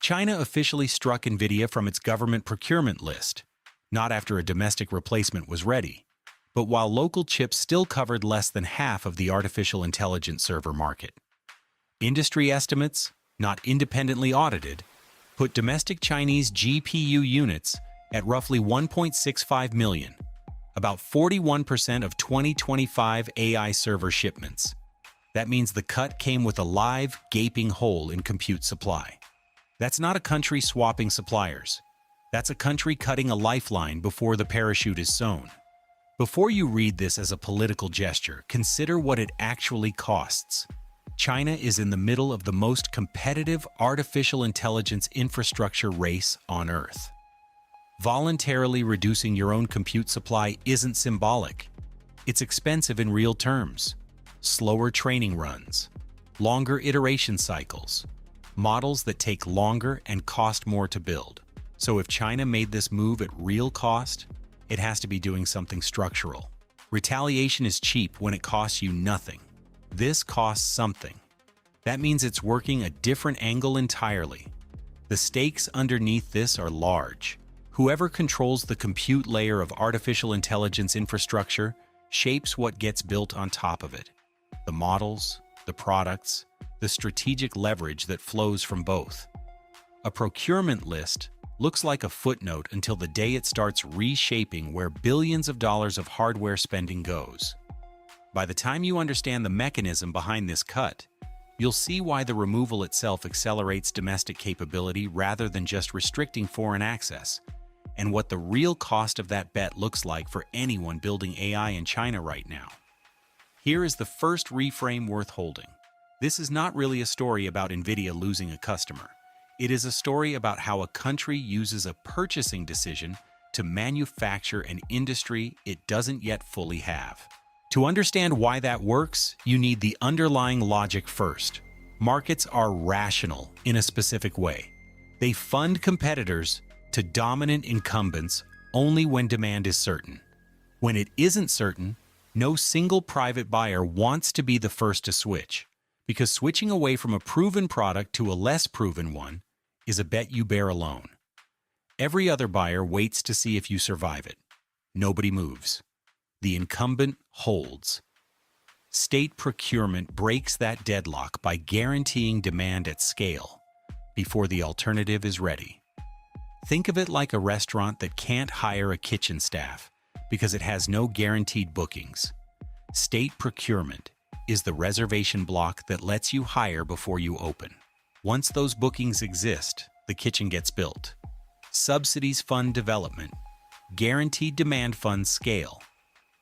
China officially struck Nvidia from its government procurement list, not after a domestic replacement was ready, but while local chips still covered less than half of the artificial intelligence server market. Industry estimates, not independently audited, put domestic Chinese GPU units at roughly 1.65 million, about 41% of 2025 AI server shipments. That means the cut came with a live, gaping hole in compute supply. That's not a country swapping suppliers. That's a country cutting a lifeline before the parachute is sewn. Before you read this as a political gesture, consider what it actually costs. China is in the middle of the most competitive artificial intelligence infrastructure race on Earth. Voluntarily reducing your own compute supply isn't symbolic. It's expensive in real terms. Slower training runs, longer iteration cycles, models that take longer and cost more to build. So if China made this move at real cost, it has to be doing something structural. Retaliation is cheap when it costs you nothing. This costs something. That means it's working a different angle entirely. The stakes underneath this are large. Whoever controls the compute layer of artificial intelligence infrastructure shapes what gets built on top of it. The models, the products, the strategic leverage that flows from both. A procurement list looks like a footnote until the day it starts reshaping where billions of dollars of hardware spending goes. By the time you understand the mechanism behind this cut, you'll see why the removal itself accelerates domestic capability rather than just restricting foreign access, and what the real cost of that bet looks like for anyone building AI in China right now. Here is the first reframe worth holding. This is not really a story about Nvidia losing a customer. It is a story about how a country uses a purchasing decision to manufacture an industry it doesn't yet fully have. To understand why that works, you need the underlying logic first. Markets are rational in a specific way. They fund competitors to dominant incumbents only when demand is certain. When it isn't certain, no single private buyer wants to be the first to switch, because switching away from a proven product to a less proven one is a bet you bear alone. Every other buyer waits to see if you survive it. Nobody moves. The incumbent holds. State procurement breaks that deadlock by guaranteeing demand at scale before the alternative is ready. Think of it like a restaurant that can't hire a kitchen staff because it has no guaranteed bookings. State procurement is the reservation block that lets you hire before you open. Once those bookings exist, the kitchen gets built. Subsidies fund development. Guaranteed demand funds scale.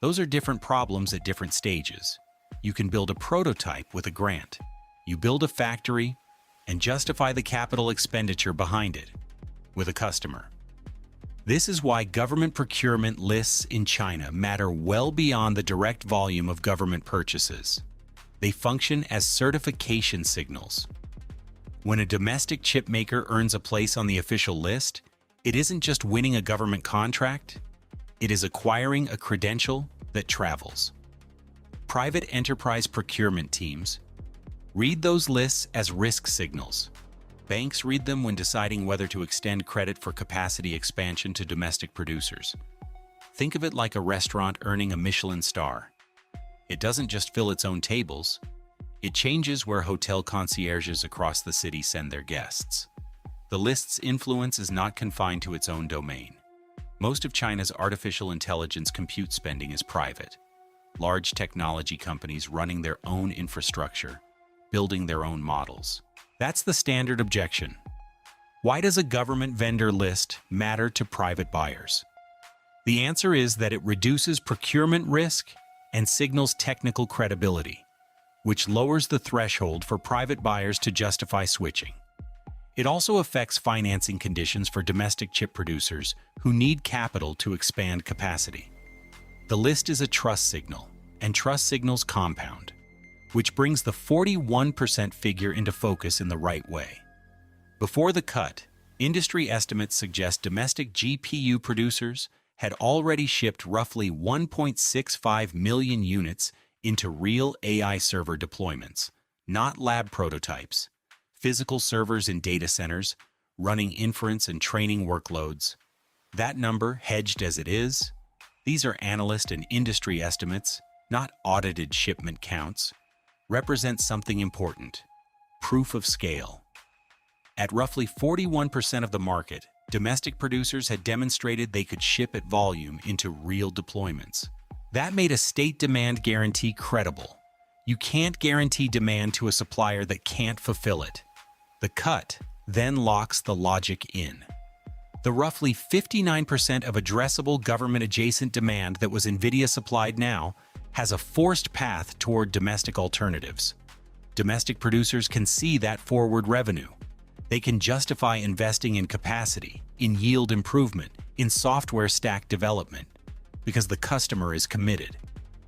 Those are different problems at different stages. You can build a prototype with a grant. You build a factory and justify the capital expenditure behind it with a customer. This is why government procurement lists in China matter well beyond the direct volume of government purchases. They function as certification signals. When a domestic chip maker earns a place on the official list, it isn't just winning a government contract, it is acquiring a credential that travels. Private enterprise procurement teams read those lists as risk signals. Banks read them when deciding whether to extend credit for capacity expansion to domestic producers. Think of it like a restaurant earning a Michelin star. It doesn't just fill its own tables, it changes where hotel concierges across the city send their guests. The list's influence is not confined to its own domain. Most of China's artificial intelligence compute spending is private. Large technology companies running their own infrastructure, building their own models. That's the standard objection. Why does a government vendor list matter to private buyers? The answer is that it reduces procurement risk and signals technical credibility, which lowers the threshold for private buyers to justify switching. It also affects financing conditions for domestic chip producers who need capital to expand capacity. The list is a trust signal, and trust signals compound, which brings the 41% figure into focus in the right way. Before the cut, industry estimates suggest domestic GPU producers had already shipped roughly 1.65 million units into real AI server deployments, not lab prototypes. Physical servers in data centers running inference and training workloads. That number, hedged as it is, these are analyst and industry estimates, not audited shipment counts, represents something important: proof of scale. At roughly 41% of the market, domestic producers had demonstrated they could ship at volume into real deployments. That made a state demand guarantee credible. You can't guarantee demand to a supplier that can't fulfill it. The cut then locks the logic in. The roughly 59% of addressable government-adjacent demand that was Nvidia-supplied now has a forced path toward domestic alternatives. Domestic producers can see that forward revenue. They can justify investing in capacity, in yield improvement, in software stack development, because the customer is committed.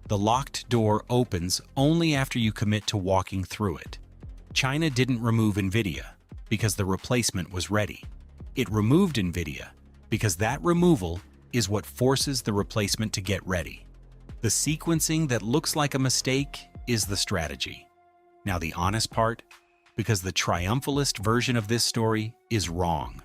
The locked door opens only after you commit to walking through it. China didn't remove Nvidia because the replacement was ready. It removed Nvidia because that removal is what forces the replacement to get ready. The sequencing that looks like a mistake is the strategy. Now the honest part, because the triumphalist version of this story is wrong.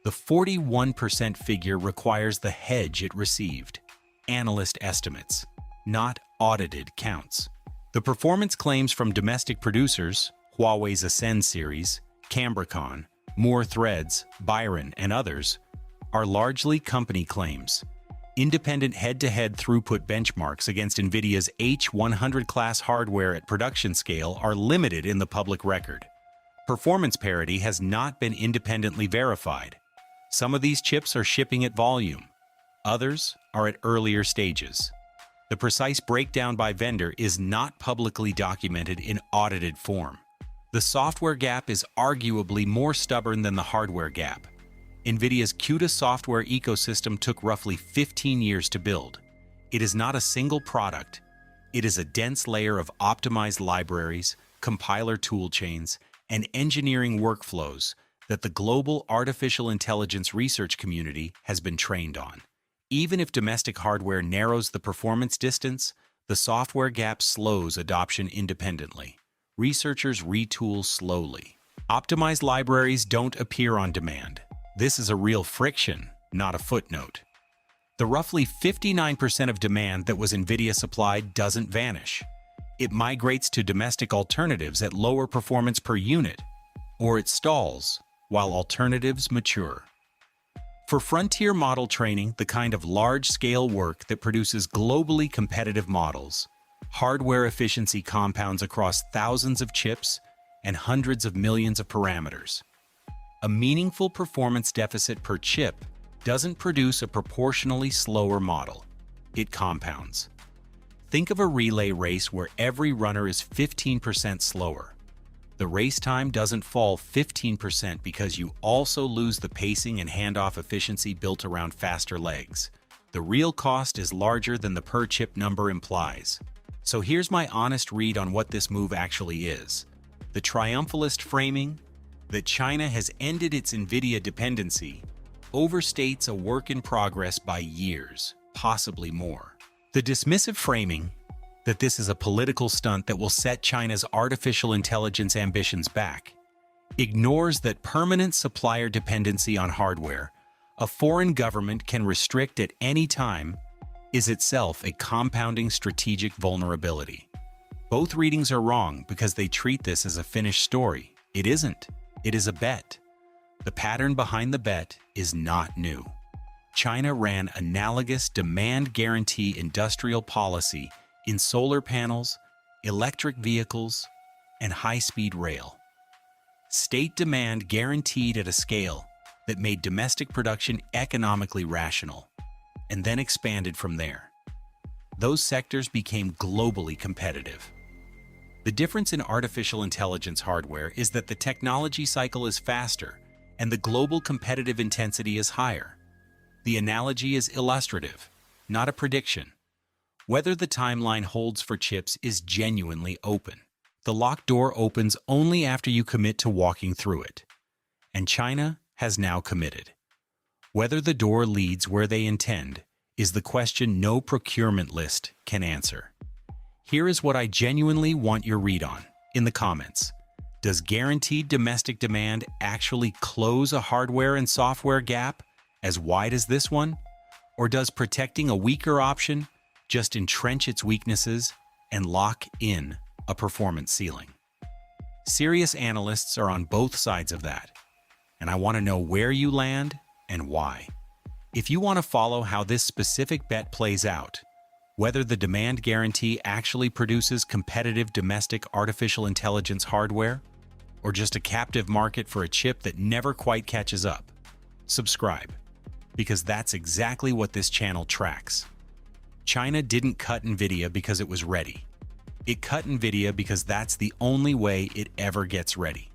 The 41% figure requires the hedge it received, analyst estimates, not audited counts. The performance claims from domestic producers, Huawei's Ascend series, Cambricon, More Threads, Biren, and others, are largely company claims. Independent head-to-head throughput benchmarks against Nvidia's H100 class hardware at production scale are limited in the public record. Performance parity has not been independently verified. Some of these chips are shipping at volume. Others are at earlier stages. The precise breakdown by vendor is not publicly documented in audited form. The software gap is arguably more stubborn than the hardware gap. Nvidia's CUDA software ecosystem took roughly 15 years to build. It is not a single product. It is a dense layer of optimized libraries, compiler toolchains, and engineering workflows that the global artificial intelligence research community has been trained on. Even if domestic hardware narrows the performance distance, the software gap slows adoption independently. Researchers retool slowly. Optimized libraries don't appear on demand. This is a real friction, not a footnote. The roughly 59% of demand that was Nvidia-supplied doesn't vanish. It migrates to domestic alternatives at lower performance per unit, or it stalls while alternatives mature. For frontier model training, the kind of large-scale work that produces globally competitive models, hardware efficiency compounds across thousands of chips and hundreds of millions of parameters. A meaningful performance deficit per chip doesn't produce a proportionally slower model. It compounds. Think of a relay race where every runner is 15% slower. The race time doesn't fall 15% because you also lose the pacing and handoff efficiency built around faster legs. The real cost is larger than the per-chip number implies. So here's my honest read on what this move actually is. The triumphalist framing, that China has ended its Nvidia dependency, overstates a work in progress by years, possibly more. The dismissive framing, that this is a political stunt that will set China's artificial intelligence ambitions back, ignores that permanent supplier dependency on hardware a foreign government can restrict at any time is itself a compounding strategic vulnerability. Both readings are wrong because they treat this as a finished story. It isn't. It is a bet. The pattern behind the bet is not new. China ran analogous demand guarantee industrial policy in solar panels, electric vehicles, and high-speed rail. State demand guaranteed at a scale that made domestic production economically rational, and then expanded from there. Those sectors became globally competitive. The difference in artificial intelligence hardware is that the technology cycle is faster and the global competitive intensity is higher. The analogy is illustrative, not a prediction. Whether the timeline holds for chips is genuinely open. The locked door opens only after you commit to walking through it. And China has now committed. Whether the door leads where they intend is the question no procurement list can answer. Here is what I genuinely want your read on, in the comments. Does guaranteed domestic demand actually close a hardware and software gap as wide as this one? Or does protecting a weaker option just entrench its weaknesses and lock in a performance ceiling? Serious analysts are on both sides of that, and I want to know where you land and why. If you want to follow how this specific bet plays out, whether the demand guarantee actually produces competitive domestic artificial intelligence hardware, or just a captive market for a chip that never quite catches up, subscribe, because that's exactly what this channel tracks. China didn't cut Nvidia because it was ready. It cut Nvidia because that's the only way it ever gets ready.